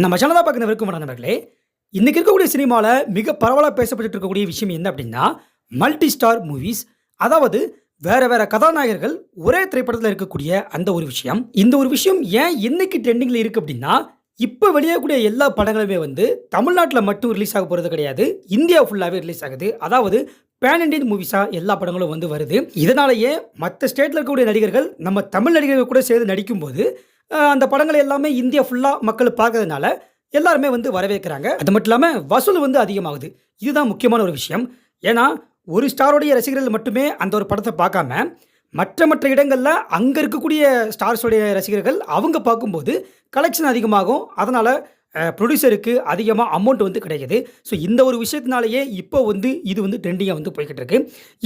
நம்ம சேனலை பார்க்குற வரைக்கும் நண்பர்களே, இன்னைக்கு இருக்கக்கூடிய சினிமாவில் மிக பரவலாக பேசப்பட்டு இருக்கக்கூடிய விஷயம் என்ன அப்படின்னா மல்டி ஸ்டார் மூவிஸ். அதாவது வேற வேற கதாநாயகர்கள் ஒரே திரைப்படத்தில் இருக்கக்கூடிய அந்த ஒரு விஷயம். இந்த ஒரு விஷயம் ஏன் இன்னைக்கு ட்ரெண்டிங்கில் இருக்குது அப்படின்னா, இப்போ வெளியாகக்கூடிய எல்லா படங்களுமே வந்து தமிழ்நாட்டில் மட்டும் ரிலீஸ் ஆக போகிறது கிடையாது, இந்தியா ஃபுல்லாகவே ரிலீஸ் ஆகுது. அதாவது பேன் இண்டியன் மூவிஸாக எல்லா படங்களும் வந்து வருது. இதனாலேயே மற்ற ஸ்டேட்டில் இருக்கக்கூடிய நடிகர்கள் நம்ம தமிழ் நடிகர்கள் கூட சேர்ந்து நடிக்கும்போது அந்த படங்களை எல்லாமே இந்தியா ஃபுல்லாக மக்கள் பார்க்கறதுனால எல்லாருமே வந்து வரவேற்கிறாங்க. அது மட்டும் இல்லாமல் வசூல் வந்து அதிகமாகுது. இதுதான் முக்கியமான ஒரு விஷயம். ஏன்னா ஒரு ஸ்டாரோடைய ரசிகர்கள் மட்டுமே அந்த ஒரு படத்தை பார்க்காம மற்ற இடங்களில் அங்கே இருக்கக்கூடிய ஸ்டார்ஸோடைய ரசிகர்கள் அவங்க பார்க்கும்போது கலெக்ஷன் அதிகமாகும். அதனால் ப்ரொடியூசருக்கு அதிகமாக அமௌண்ட் வந்து கிடைக்குது. ஸோ இந்த ஒரு விஷயத்தினாலேயே இப்போ வந்து இது வந்து ட்ரெண்டிங்காக வந்து போய்கிட்டு இருக்கு.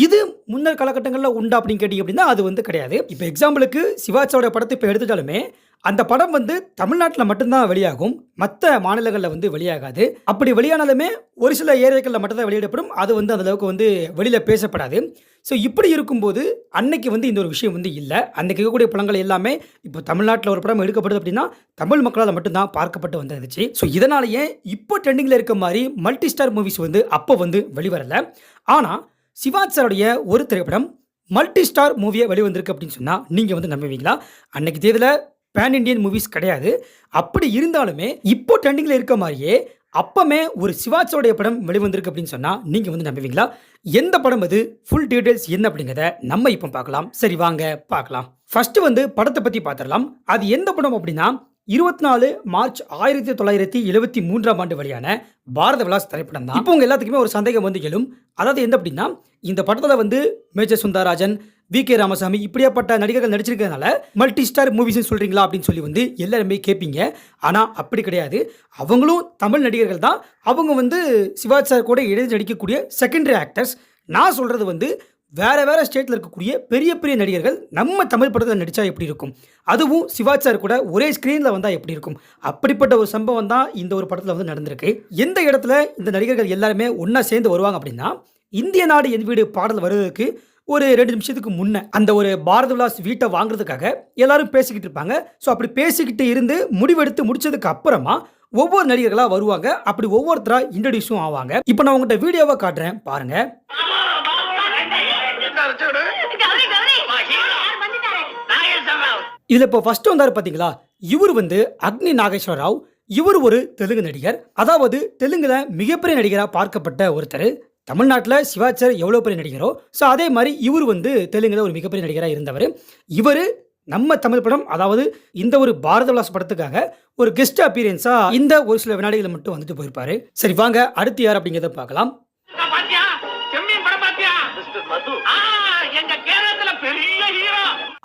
இது முன்னர் காலகட்டங்களில் உண்டா அப்படின்னு கேட்டிங்க அப்படின்னா அது வந்து கிடையாது. இப்போ எக்ஸாம்பிளுக்கு சிவாஜியோட படத்தை இப்போ எடுத்துட்டாலுமே அந்த படம் வந்து தமிழ்நாட்டில் மட்டும்தான் வெளியாகும், மற்ற மாநிலங்களில் வந்து வெளியாகாது. அப்படி வெளியானாலுமே ஒரு சில ஏரியாக்களில் மட்டும்தான் வெளியிடப்படும். அது வந்து அந்தளவுக்கு வந்து வெளியில் பேசப்படாது. ஸோ இப்படி இருக்கும்போது அன்னைக்கு வந்து இந்த ஒரு விஷயம் வந்து இல்லை. அன்றைக்கி இருக்கக்கூடிய படங்கள் எல்லாமே இப்போ தமிழ்நாட்டில் ஒரு படம் எடுக்கப்படுது அப்படின்னா தமிழ் மக்களால் மட்டும்தான் பார்க்கப்பட்டு வந்துருந்துச்சு. ஸோ இதனாலேயே இப்போ ட்ரெண்டிங்கில் இருக்க மாதிரி மல்டி ஸ்டார் மூவிஸ் வந்து அப்போ வந்து வெளிவரலை. ஆனால் சிவாஜி சாருடைய ஒரு திரைப்படம் மல்டி ஸ்டார் மூவியை வெளிவந்திருக்கு அப்படின்னு சொன்னால் நீங்கள் வந்து நம்புவீங்களா? அன்னைக்கு தேதியில் பேன் இண்டியன் மூவிஸ் கிடையாது. அப்படி இருந்தாலுமே இப்போ ட்ரெண்டிங்கில் இருக்க மாதிரியே அப்பமே ஒரு சிவாஜியோடைய படம் வெளிவந்திருக்கு அப்படின்னு சொன்னால் நீங்கள் வந்து நம்புவீங்களா? எந்த படம் அது, ஃபுல் டீட்டெயில்ஸ் என்ன அப்படிங்கிறத நம்ம இப்போ பார்க்கலாம். சரி வாங்க பார்க்கலாம். ஃபர்ஸ்ட் வந்து படத்தை பற்றி பார்த்துடலாம். அது எந்த படம் அப்படின்னா 24 மார்ச் 1973 வெளியான பாரத விலாஸ் திரைப்படம் தான். இப்போ உங்க எல்லாத்துக்குமே ஒரு சந்தேகம் வந்து எழும். அதாவது என்ன அப்படின்னா, இந்த படத்தில் வந்து மேஜர் சுந்தரராஜன், வி.கே. ராமசாமி இப்படியாப்பட்ட நடிகர்கள் நடிச்சிருக்கிறதுனால மல்டி ஸ்டார் மூவிஸ் சொல்கிறீங்களா அப்படின்னு சொல்லி வந்து எல்லாருமே கேட்பீங்க. ஆனால் அப்படி கிடையாது. அவங்களும் தமிழ் நடிகர்கள் தான். அவங்க வந்து சிவாஜி சார் கூட இணைந்து நடிக்கக்கூடிய செகண்டரி ஆக்டர்ஸ். நான் சொல்கிறது வந்து வேறு ஸ்டேட்டில் இருக்கக்கூடிய பெரிய பெரிய நடிகர்கள் நம்ம தமிழ் படத்தில் நடித்தா எப்படி இருக்கும், அதுவும் சிவாஜி சார் கூட ஒரே ஸ்க்ரீனில் வந்தால் எப்படி இருக்கும், அப்படிப்பட்ட ஒரு சம்பவம் தான் இந்த ஒரு படத்தில் வந்து நடந்திருக்கு. எந்த இடத்துல இந்த நடிகர்கள் எல்லாருமே ஒன்றா சேர்ந்து வருவாங்க அப்படின்னா, இந்திய நாடு என் வீடு பாடல் வருவதற்கு ஒரு 2 நிமிஷத்துக்கு முன்னே அந்த ஒரு பாரத விலாஸ் வீட்டை வாங்குறதுக்காக எல்லாரும் பேசிக்கிட்டு இருப்பாங்க. ஸோ அப்படி பேசிக்கிட்டு இருந்து முடிவெடுத்து முடிச்சதுக்கு அப்புறமா ஒவ்வொரு நடிகர்களாக வருவாங்க. அப்படி ஒவ்வொருத்தராக இன்ட்ரடியூஸும் ஆவாங்க. இப்போ நான் உங்கள்கிட்ட வீடியோவை காட்டுறேன் பாருங்க. இதுல இப்போ ஃபர்ஸ்ட் வந்தாரு பாத்தீங்களா, இவர் வந்து அக்னி நாகேஸ்வர ராவ். இவர் ஒரு தெலுங்கு நடிகர். அதாவது தெலுங்குல மிகப்பெரிய நடிகராக பார்க்கப்பட்ட ஒருத்தர். தமிழ்நாட்டில் சிவாஜி சார் எவ்வளோ பெரிய நடிகரோ, ஸோ அதே மாதிரி இவர் வந்து தெலுங்குல ஒரு மிகப்பெரிய நடிகராக இருந்தவர். இவர் நம்ம தமிழ் படம், அதாவது இந்த ஒரு பாரத விலாஸ் படத்துக்காக ஒரு கெஸ்ட் அப்பீரியன்ஸா இந்த ஒரு சில வினாடிகளை மட்டும் வந்துட்டு போயிருப்பாரு. சரி வாங்க அடுத்து யார் அப்படிங்கிறத பார்க்கலாம்.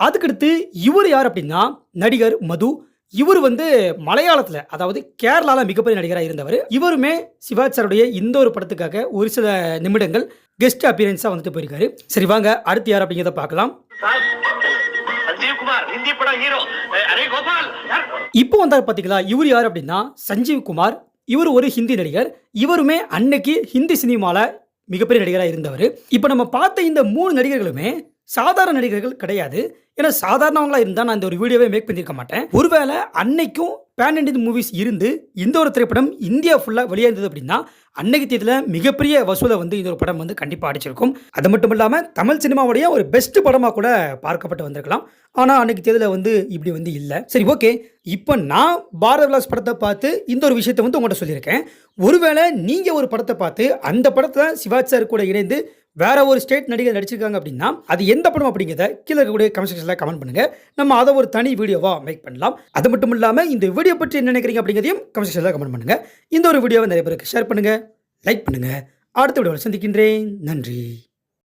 அதுக்கடுத்து இவர் யார் அப்படின்னா நடிகர் மது. இவர் வந்து மலையாளத்தில், அதாவது கேரளாவில் மிகப்பெரிய நடிகராக இருந்தவர். இவருமே சிவாஜி சாருடைய இந்த ஒரு படத்துக்காக ஒரு சில நிமிடங்கள் கெஸ்ட் அப்பீரன்ஸாக வந்துட்டு போயிருக்காரு. சரி வாங்க அடுத்து யார் அப்படிங்கிறத பார்க்கலாம். இப்போ வந்தார் பார்த்தீங்களா, இவர் யார் அப்படின்னா சஞ்சீவ் குமார். இவர் ஒரு ஹிந்தி நடிகர். இவருமே அன்னைக்கு ஹிந்தி சினிமாவில் மிகப்பெரிய நடிகராக இருந்தவர். இப்போ நம்ம பார்த்த இந்த 3 நடிகர்களுமே சாதாரண நடிகர்கள் கிடையாது. ஏன்னா சாதாரணவங்களா இருந்தால் நான் இந்த ஒரு வீடியோவே மேக் பண்ணியிருக்க மாட்டேன். ஒருவேளை அன்னைக்கும் பேன் இண்டியன் மூவிஸ் இருந்து இந்த ஒரு திரைப்படம் இந்தியா ஃபுல்லாக வெளியேந்தது அப்படின்னா அன்னைக்கு தேதியில் மிகப்பெரிய வசூலை வந்து இந்த ஒரு படம் வந்து கண்டிப்பாக அடிச்சிருக்கும். அது மட்டும் இல்லாமல் தமிழ் சினிமாவுடைய ஒரு பெஸ்ட் படமாக கூட பார்க்கப்பட்டு வந்திருக்கலாம். ஆனால் அன்னைக்கு தேதியில் வந்து இப்படி வந்து இல்லை. சரி ஓகே, இப்போ நான் பாரத விலாஸ் படத்தை பார்த்து இந்த ஒரு விஷயத்தை வந்து உங்கள்கிட்ட சொல்லியிருக்கேன். ஒருவேளை நீங்கள் ஒரு படத்தை பார்த்து அந்த படத்தில் சிவாஜி சார் கூட இணைந்து வேற ஒரு ஸ்டேட் நடிகர் நடிச்சிருக்காங்க அப்படின்னா அது எந்த படம் அப்படிங்கிறத கீழே இருக்கக்கூடிய கமெண்ட் செக்ஷனில் கமெண்ட் பண்ணுங்க. நம்ம அதை ஒரு தனி வீடியோவா மேக் பண்ணலாம். அது மட்டும் இல்லாமல் இந்த வீடியோ பற்றி என்ன நினைக்கிறீங்க அப்படிங்கிறதையும் கமெண்ட் செக்ஷனில் கமெண்ட் பண்ணுங்க. இந்த ஒரு வீடியோவை நிறைய பேருக்கு ஷேர் பண்ணுங்க, லைக் பண்ணுங்க. அடுத்த வீடியோவில் சந்திக்கின்றேன். நன்றி.